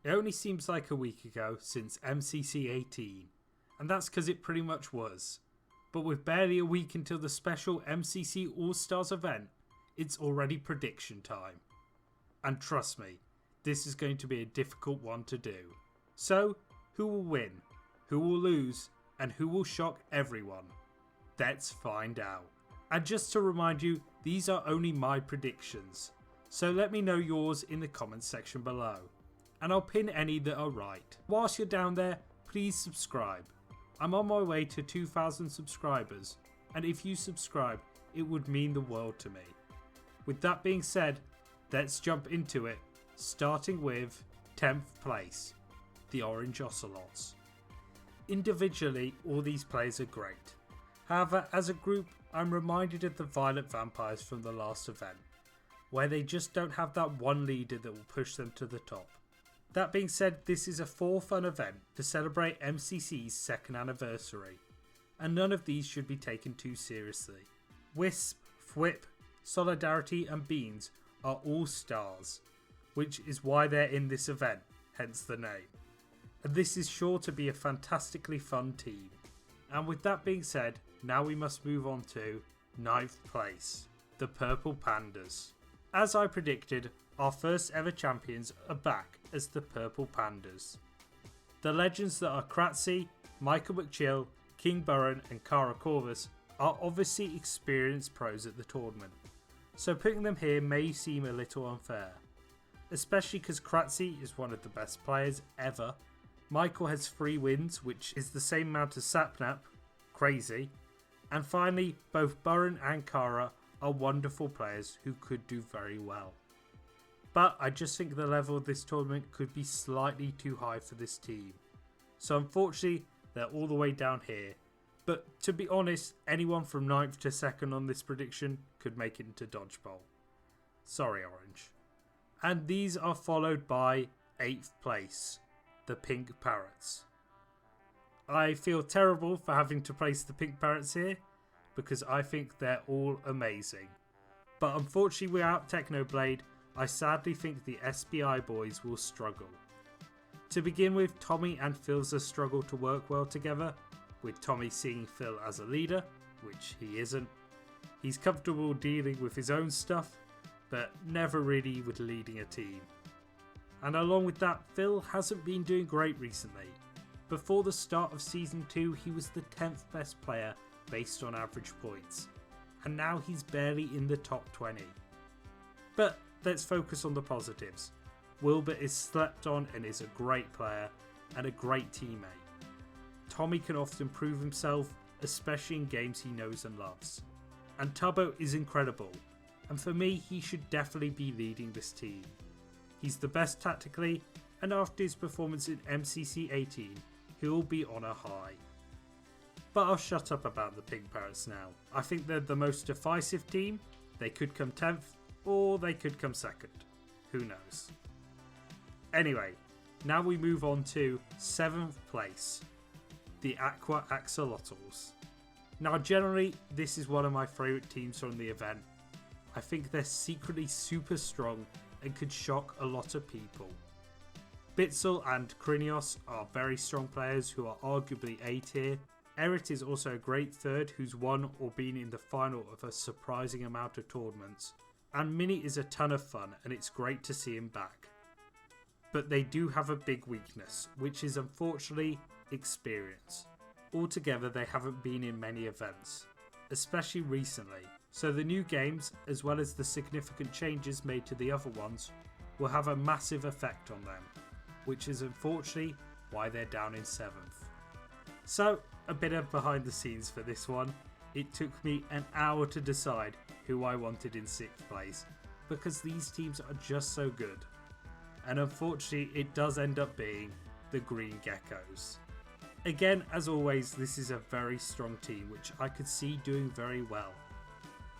It only seems like a week ago since MCC 18, and that's because it pretty much was. But with barely a week until the special MCC All Stars event, it's already prediction time. And trust me, this is going to be a difficult one to do. So, who will win? Who will lose? And who will shock everyone? Let's find out. And just to remind you, these are only my predictions. So let me know yours in the comments section below. And I'll pin any that are right. Whilst you're down there, please subscribe. I'm on my way to 2,000 subscribers, and if you subscribe, it would mean the world to me. With that being said, let's jump into it, starting with 10th place, the Orangeocelots. Individually, all these players are great. However, as a group, I'm reminded of the Violet Vampires from the last event, where they just don't have that one leader that will push them to the top. That being said, this is a fun event to celebrate MCC's second anniversary, and none of these should be taken too seriously. Wisp, Thwip, Solidarity and Beans are all stars, which is why they're in this event, hence the name. And this is sure to be a fantastically fun team. And with that being said, now we must move on to 9th place, the Purple Pandas. As I predicted, our first ever champions are back as the Purple Pandas. The legends that are Kratzy, Michael McChill, King Burren and Kara Corvus are obviously experienced pros at the tournament, so putting them here may seem a little unfair. Especially because Kratzy is one of the best players ever, Michael has 3 wins, which is the same amount as Sapnap, crazy, and finally both Burren and Kara are wonderful players who could do very well. But I just think the level of this tournament could be slightly too high for this team. So unfortunately, they're all the way down here. But to be honest, anyone from 9th to 2nd on this prediction could make it into Dodgeball. Sorry, Orange. And these are followed by 8th place, the Pink Parrots. I feel terrible for having to place the Pink Parrots here, because I think they're all amazing. But unfortunately without Technoblade, I sadly think the SBI Boys will struggle. To begin with, Tommy and Philza struggle to work well together, with Tommy seeing Phil as a leader, which he isn't. He's comfortable dealing with his own stuff, but never really with leading a team. And along with that, Phil hasn't been doing great recently. Before the start of Season 2, he was the 10th best player based on average points, and now he's barely in the top 20. But let's focus on the positives. Wilbur is slept on and is a great player and a great teammate. Tommy can often prove himself, especially in games he knows and loves. And Tubbo is incredible, and for me he should definitely be leading this team. He's the best tactically, and after his performance in MCC 18, he'll be on a high. But I'll shut up about the Pink Parrots now. I think they're the most divisive team. They could come 10th, or they could come 2nd. Who knows? Anyway, now we move on to 7th place, the Aqua Axolotls. Now generally, this is one of my favourite teams from the event. I think they're secretly super strong and could shock a lot of people. Bitzel and Krinios are very strong players who are arguably A tier. Erit is also a great third who's won or been in the final of a surprising amount of tournaments. And Mini is a ton of fun and it's great to see him back. But they do have a big weakness, which is unfortunately experience. Altogether they haven't been in many events, especially recently. So the new games, as well as the significant changes made to the other ones, will have a massive effect on them, which is unfortunately why they're down in 7th. So, a bit of behind the scenes for this one. It took me an hour to decide who I wanted in 6th place, because these teams are just so good. And unfortunately it does end up being the Green Geckos. Again, as always, this is a very strong team which I could see doing very well.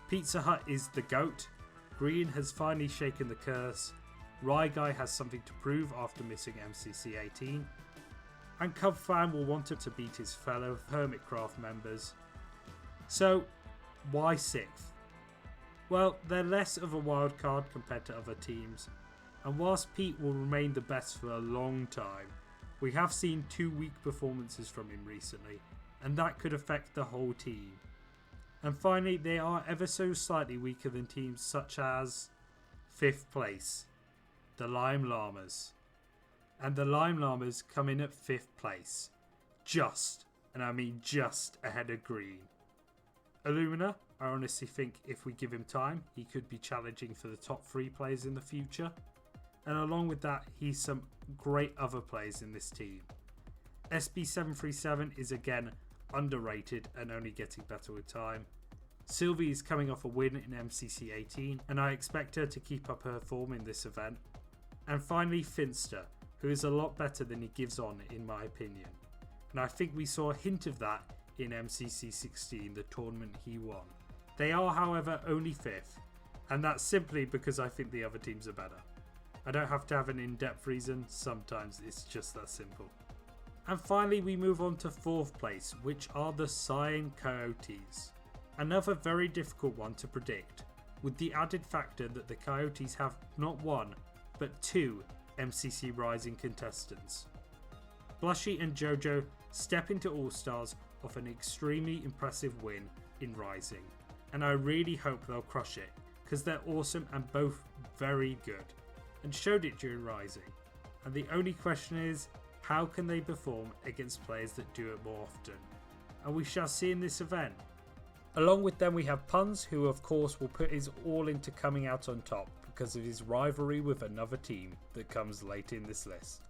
Pizza Hut is the GOAT, Green has finally shaken the curse, Rye Guy has something to prove after missing MCC 18, and Cub Fan will want him to beat his fellow Hermitcraft members. So, why 6th? Well, they're less of a wild card compared to other teams, And whilst Pete will remain the best for a long time, we have seen 2 weak performances from him recently, and that could affect the whole team. And finally, they are ever so slightly weaker than teams such as 5th place, the Llamas. And the Llamas come in at 5th place, just, and I mean just, ahead of Green. Illumina, I honestly think if we give him time, he could be challenging for the top 3 players in the future. And along with that, he's some great other players in this team. SB737 is again underrated and only getting better with time. Sylvie is coming off a win in MCC 18 and I expect her to keep up her form in this event. And finally Finster, who is a lot better than he gives on in my opinion. And I think we saw a hint of that in MCC 16, the tournament he won. They are however only 5th, and that's simply because I think the other teams are better. I don't have to have an in-depth reason, sometimes it's just that simple. And finally we move on to 4th place, which are the Cyan Coyotes. Another very difficult one to predict, with the added factor that the Coyotes have not 1, but 2 MCC Rising contestants. Blushy and Jojo step into All Stars off an extremely impressive win in Rising, and I really hope they'll crush it, because they're awesome and both very good, and showed it during Rising. And the only question is, how can they perform against players that do it more often? And we shall see in this event. Along with them we have Puns, who of course will put his all into coming out on top because of his rivalry with another team that comes late in this list.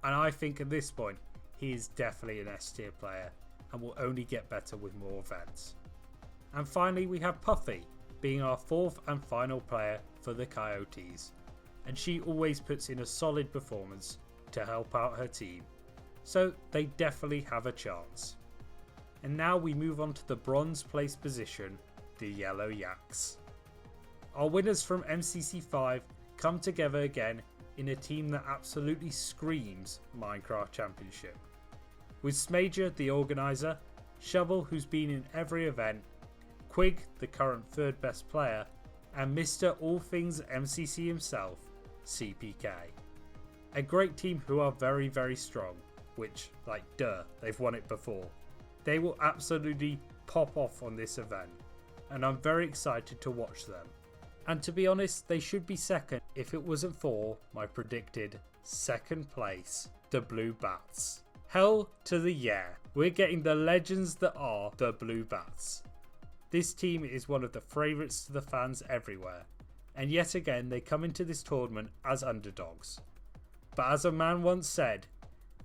And I think at this point he is definitely an S tier player and will only get better with more events. And finally we have Puffy, being our 4th and final player for the Coyotes, and she always puts in a solid performance to help out her team, so they definitely have a chance. And now we move on to the bronze place position, the Yellow Yaks. Our winners from MCC 5 come together again in a team that absolutely screams Minecraft Championship. With Smager, the organiser, Shovel, who's been in every event, Quig, the current 3rd best player, and Mr. All Things MCC himself, CPK. A great team who are very, very strong, which, like duh, they've won it before. They will absolutely pop off on this event, and I'm very excited to watch them. And to be honest, they should be 2nd if it wasn't for my predicted 2nd place, the Blue Bats. Hell to the yeah, we're getting the legends that are the Blue Bats. This team is one of the favourites to the fans everywhere, and yet again they come into this tournament as underdogs. But as a man once said,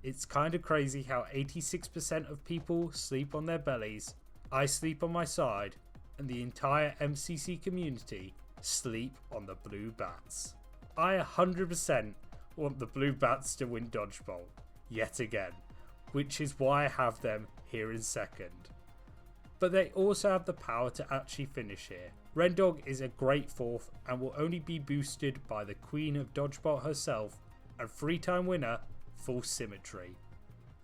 it's kind of crazy how 86% of people sleep on their bellies, I sleep on my side, and the entire MCC community sleep on the Blue Bats. I 100% want the Blue Bats to win Dodgeball, yet again, which is why I have them here in 2nd. But they also have the power to actually finish here. Rendog is a great 4th and will only be boosted by the Queen of Dodgeball herself and 3-time winner, Full Symmetry.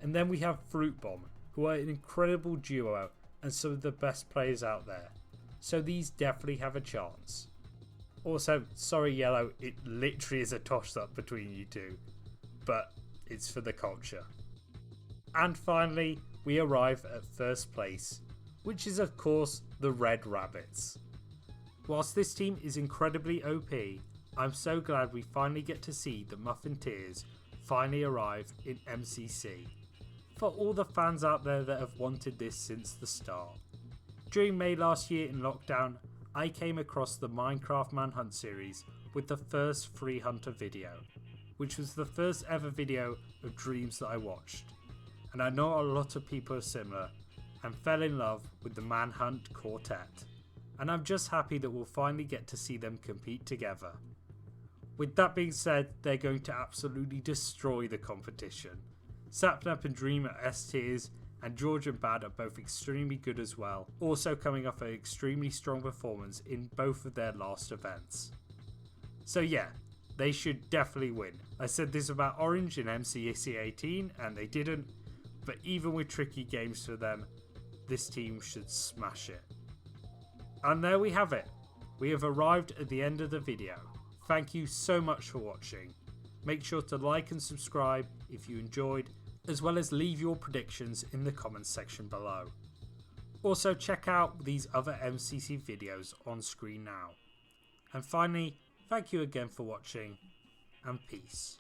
And then we have Fruit Bomb, who are an incredible duo and some of the best players out there. So these definitely have a chance. Also, sorry Yellow, it literally is a toss up between you two, but it's for the culture. And finally, we arrive at 1st place, which is of course the Red Rabbits. Whilst this team is incredibly OP, I'm so glad we finally get to see the Muffin Tears finally arrive in MCC. For all the fans out there that have wanted this since the start. During May last year in lockdown, I came across the Minecraft Manhunt series with the first Free Hunter video, which was the first ever video of Dreams that I watched. And I know a lot of people are similar and fell in love with the Manhunt Quartet. And I'm just happy that we'll finally get to see them compete together. With that being said, they're going to absolutely destroy the competition. Sapnap and Dream are S tiers, and George and Bad are both extremely good as well, also coming off an extremely strong performance in both of their last events. So yeah, they should definitely win. I said this about Orange in MCC 18 and they didn't, but even with tricky games for them, this team should smash it. And there we have it. We have arrived at the end of the video. thank you so much for watching. Make sure to like and subscribe if you enjoyed, as well as leave your predictions in the comments section below. Also check out these other MCC videos on screen now. And finally, thank you again for watching, and peace.